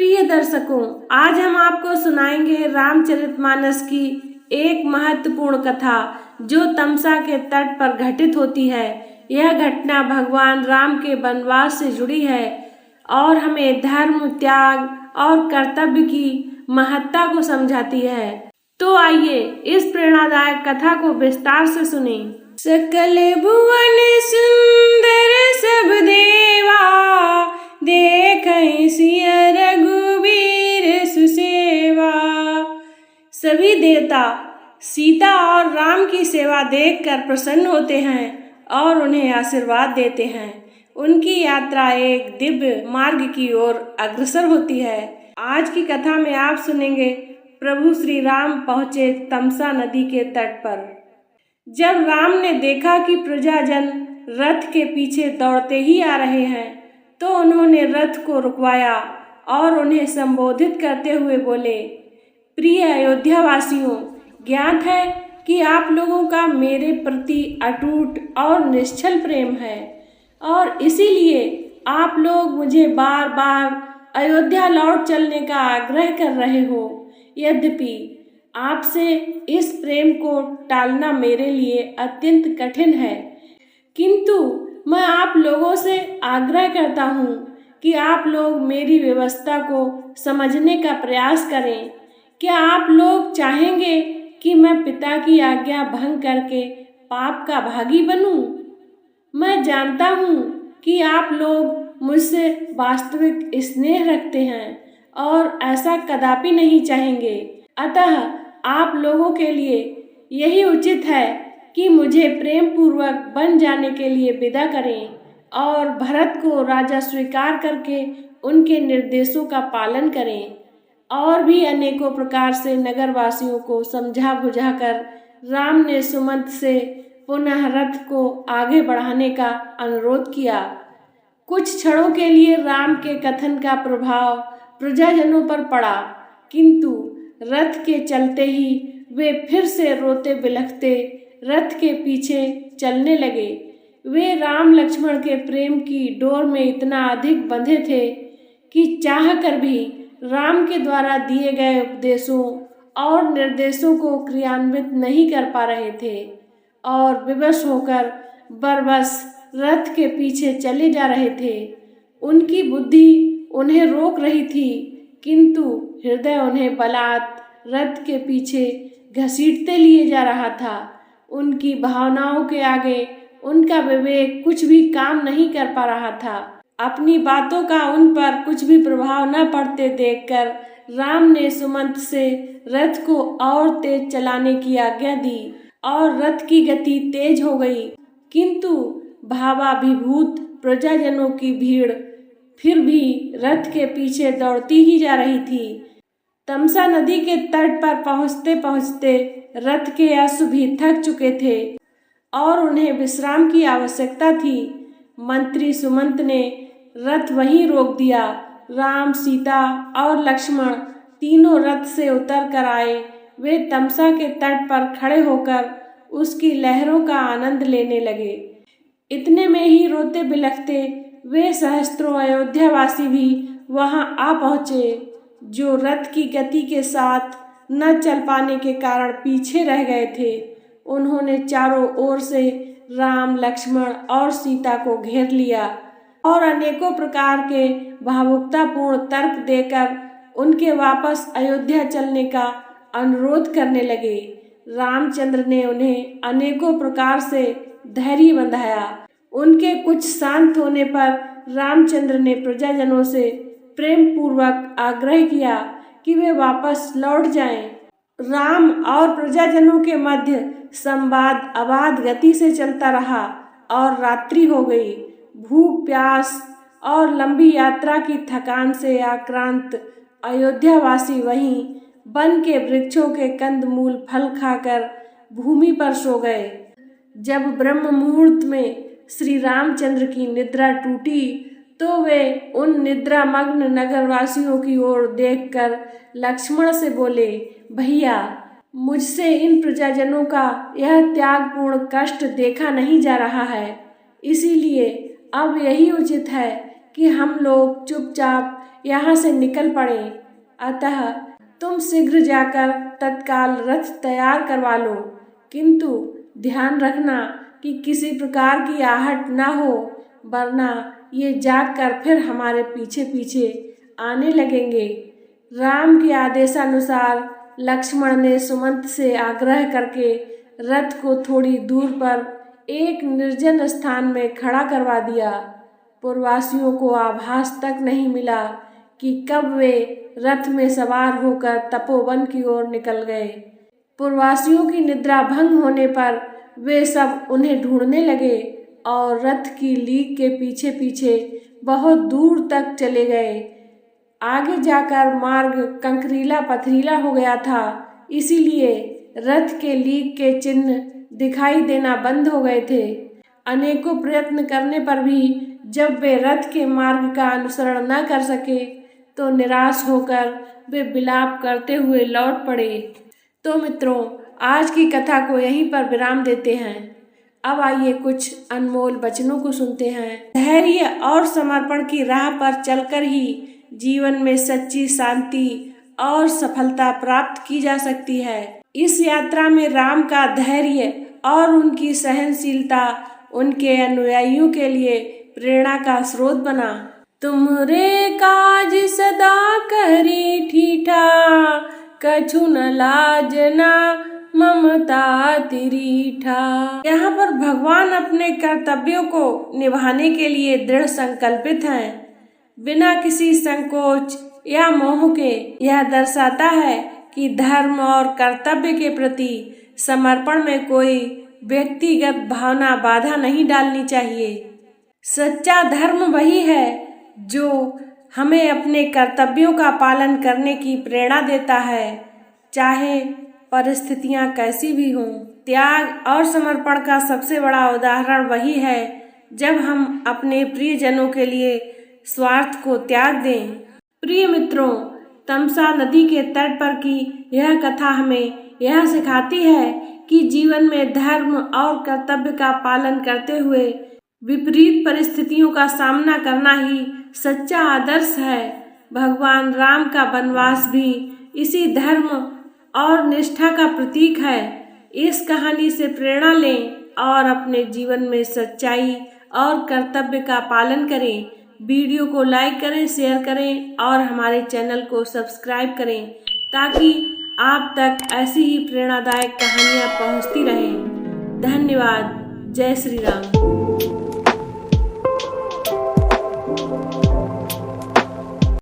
प्रिय दर्शकों, आज हम आपको सुनाएंगे रामचरितमानस की एक महत्वपूर्ण कथा जो तमसा के तट पर घटित होती है। यह घटना भगवान राम के वनवास से जुड़ी है और हमें धर्म, त्याग और कर्तव्य की महत्ता को समझाती है। तो आइए इस प्रेरणादायक कथा को विस्तार से सुनें। सकल भुवन सुंदर सब देवा, देखै सिय रघुवीर सुसेवा। सभी देवता सीता और राम की सेवा देखकर प्रसन्न होते हैं और उन्हें आशीर्वाद देते हैं। उनकी यात्रा एक दिव्य मार्ग की ओर अग्रसर होती है। आज की कथा में आप सुनेंगे प्रभु श्री राम पहुँचे तमसा नदी के तट पर। जब राम ने देखा कि प्रजाजन रथ के पीछे दौड़ते ही आ रहे हैं, तो उन्होंने रथ को रुकवाया और उन्हें संबोधित करते हुए बोले, प्रिय अयोध्या वासियों, ज्ञात है कि आप लोगों का मेरे प्रति अटूट और निश्चल प्रेम है और इसीलिए आप लोग मुझे बार बार अयोध्या लौट चलने का आग्रह कर रहे हो। यद्यपि आपसे इस प्रेम को टालना मेरे लिए अत्यंत कठिन है, किंतु मैं आप लोगों से आग्रह करता हूँ कि आप लोग मेरी व्यवस्था को समझने का प्रयास करें। क्या आप लोग चाहेंगे कि मैं पिता की आज्ञा भंग करके पाप का भागी बनूं? मैं जानता हूँ कि आप लोग मुझसे वास्तविक स्नेह रखते हैं और ऐसा कदापि नहीं चाहेंगे। अतः आप लोगों के लिए यही उचित है कि मुझे प्रेम पूर्वक वन जाने के लिए विदा करें और भरत को राजा स्वीकार करके उनके निर्देशों का पालन करें। और भी अनेकों प्रकार से नगरवासियों को समझा बुझाकर राम ने सुमंत से पुनः रथ को आगे बढ़ाने का अनुरोध किया। कुछ क्षणों के लिए राम के कथन का प्रभाव प्रजाजनों पर पड़ा, किंतु रथ के चलते ही वे फिर से रोते बिलखते रथ के पीछे चलने लगे। वे राम लक्ष्मण के प्रेम की डोर में इतना अधिक बंधे थे कि चाहकर भी राम के द्वारा दिए गए उपदेशों और निर्देशों को क्रियान्वित नहीं कर पा रहे थे और विवश होकर बरबस रथ के पीछे चले जा रहे थे। उनकी बुद्धि उन्हें रोक रही थी, किंतु हृदय उन्हें बलात् रथ के पीछे घसीटते लिए जा रहा था। उनकी भावनाओं के आगे उनका विवेक कुछ भी काम नहीं कर पा रहा था। अपनी बातों का उन पर कुछ भी प्रभाव न पड़ते देखकर राम ने सुमंत से रथ को और तेज चलाने की आज्ञा दी और रथ की गति तेज हो गई, किंतु भावाभिभूत प्रजाजनों की भीड़ फिर भी रथ के पीछे दौड़ती ही जा रही थी। तमसा नदी के तट पर पहुँचते पहुँचते रथ के अश्व भी थक चुके थे और उन्हें विश्राम की आवश्यकता थी। मंत्री सुमंत ने रथ वहीं रोक दिया। राम, सीता और लक्ष्मण तीनों रथ से उतर कर आए। वे तमसा के तट पर खड़े होकर उसकी लहरों का आनंद लेने लगे। इतने में ही रोते बिलखते वे सहस्त्रों अयोध्यावासी भी वहां आ पहुँचे, जो रथ की गति के साथ न चल पाने के कारण पीछे रह गए थे। उन्होंने चारों ओर से राम, लक्ष्मण और सीता को घेर लिया और अनेकों प्रकार के भावुकतापूर्ण तर्क देकर उनके वापस अयोध्या चलने का अनुरोध करने लगे। रामचंद्र ने उन्हें अनेकों प्रकार से धैर्य बंधाया। उनके कुछ शांत होने पर रामचंद्र ने प्रजाजनों से प्रेम पूर्वक आग्रह किया कि वे वापस लौट जाएं। राम और प्रजाजनों के मध्य संवाद अबाध गति से चलता रहा और रात्रि हो गई। भूख, प्यास और लंबी यात्रा की थकान से आक्रांत अयोध्यावासी वहीं वन के वृक्षों के कंदमूल फल खाकर भूमि पर सो गए। जब ब्रह्म मुहूर्त में श्री रामचंद्र की निद्रा टूटी, तो वे उन निद्रा मग्न नगरवासियों की ओर देखकर लक्ष्मण से बोले, भैया, मुझसे इन प्रजाजनों का यह त्यागपूर्ण कष्ट देखा नहीं जा रहा है, इसीलिए अब यही उचित है कि हम लोग चुपचाप यहाँ से निकल पड़े। अतः तुम शीघ्र जाकर तत्काल रथ तैयार करवा लो, किंतु ध्यान रखना कि किसी प्रकार की आहट न हो, वरना ये जागकर फिर हमारे पीछे पीछे आने लगेंगे। राम के आदेशानुसार लक्ष्मण ने सुमंत से आग्रह करके रथ को थोड़ी दूर पर एक निर्जन स्थान में खड़ा करवा दिया। पुरवासियों को आभास तक नहीं मिला कि कब वे रथ में सवार होकर तपोवन की ओर निकल गए। पुरवासियों की निद्रा भंग होने पर वे सब उन्हें ढूंढने लगे और रथ की लीक के पीछे पीछे बहुत दूर तक चले गए। आगे जाकर मार्ग कंकरीला पथरीला हो गया था, इसीलिए रथ के लीक के चिन्ह दिखाई देना बंद हो गए थे। अनेकों प्रयत्न करने पर भी जब वे रथ के मार्ग का अनुसरण न कर सके तो निराश होकर वे विलाप करते हुए लौट पड़े। तो मित्रों, आज की कथा को यहीं पर विराम देते हैं। अब आइए कुछ अनमोल वचनों को सुनते हैं। धैर्य और समर्पण की राह पर चलकर ही जीवन में सच्ची शांति और सफलता प्राप्त की जा सकती है। इस यात्रा में राम का धैर्य और उनकी सहनशीलता उनके अनुयायियों के लिए प्रेरणा का स्रोत बना। तुमरे काज सदा करी ठीठा, कछु न लाजना ममता तिरीठा। यहाँ पर भगवान अपने कर्तव्यों को निभाने के लिए दृढ़ संकल्पित हैं, बिना किसी संकोच या मोह के। यह दर्शाता है कि धर्म और कर्तव्य के प्रति समर्पण में कोई व्यक्तिगत भावना बाधा नहीं डालनी चाहिए। सच्चा धर्म वही है जो हमें अपने कर्तव्यों का पालन करने की प्रेरणा देता है, चाहे परिस्थितियां कैसी भी हों। त्याग और समर्पण का सबसे बड़ा उदाहरण वही है जब हम अपने प्रियजनों के लिए स्वार्थ को त्याग दें। प्रिय मित्रों, तमसा नदी के तट पर की यह कथा हमें यह सिखाती है कि जीवन में धर्म और कर्तव्य का पालन करते हुए विपरीत परिस्थितियों का सामना करना ही सच्चा आदर्श है। भगवान राम का वनवास भी इसी धर्म और निष्ठा का प्रतीक है। इस कहानी से प्रेरणा लें और अपने जीवन में सच्चाई और कर्तव्य का पालन करें। वीडियो को लाइक करें, शेयर करें और हमारे चैनल को सब्सक्राइब करें ताकि आप तक ऐसी ही प्रेरणादायक कहानियाँ पहुँचती रहें। धन्यवाद। जय श्री राम।